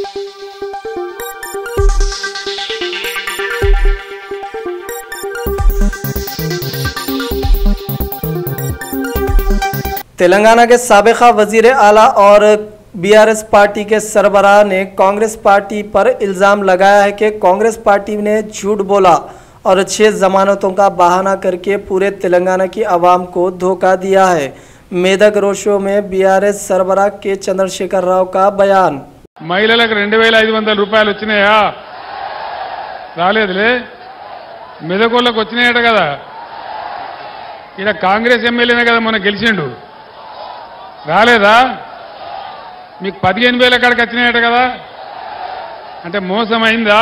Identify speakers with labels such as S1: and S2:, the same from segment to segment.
S1: तेलंगाना के साबिका वजीर आला और बीआरएस पार्टी के सरबराह ने कांग्रेस पार्टी पर इल्ज़ाम लगाया है कि कांग्रेस पार्टी ने झूठ बोला और 6 जमानतों का बहाना करके पूरे तेलंगाना की आवाम को धोखा दिया है। मेदक रोड शो में बीआरएस सरबराह के चंद्रशेखर राव का बयान।
S2: महिళలకు 2500 రూపాయలు వచ్చినాయా? రాలేదులే. మెదకోళ్ళకు వచ్చినాయట కదా. ఇక్కడ కాంగ్రెస్ ఎమ్మెల్యేనే కదా మొన్న గెలిచిండు. రాలేదా? మీకు 15000 ఎక్కడికి వచ్చినాయట కదా. అంటే మోసం అయిందా?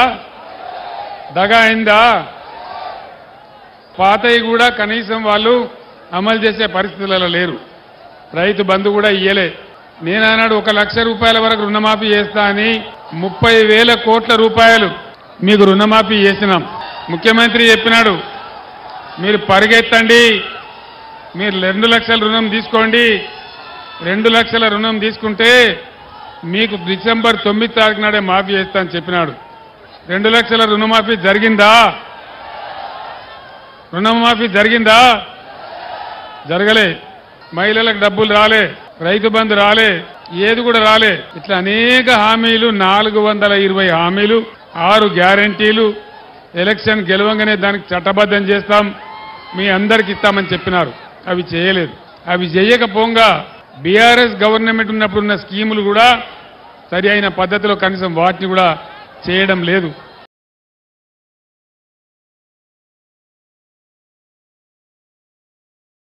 S2: దగా అయిందా? పాతయి కూడా కనీసం వాళ్ళు అమలు చేసే పరిస్థితులలో లేరు. రైతు బంధు కూడా ఇయ్యలే. నేను అన్నాడు 1 లక్ష రూపాయల వరకు రుణమాఫీ చేస్తా అని 30,000 కోట్ల రూపాయలు మీకు రుణమాఫీ చేసినాం. ముఖ్యమంత్రి చెప్పినాడు మీరు పరిగెత్తండి, మీరు 2 లక్షల రుణం తీసుకోండి. 2 లక్షల రుణం తీసుకుంటే మీకు డిసెంబర్ 9 తారీఖు నాడే మాఫీ చేస్తా అని చెప్పినాడు. 2 లక్షల రుణమాఫీ జరిగిందా? రుణమాఫీ జరిగిందా? జరగలే. మహిళలకు డబ్బులు రాలే, రైతు బంధు రాలే, ఏది కూడా రాలే. ఇట్లా అనేక హామీలు, 420 హామీలు, 6 గ్యారెంటీలు, ఎలక్షన్ గెలవంగానే దానికి చట్టబద్ధం చేస్తాం, మీ అందరికి ఇస్తామని చెప్పినారు. అవి చేయలేదు. అవి చేయకపోగా బీఆర్ఎస్ గవర్నమెంట్ ఉన్నప్పుడు ఉన్న స్కీములు కూడా సరి అయిన పద్ధతిలో కనీసం వాటిని కూడా చేయడం లేదు.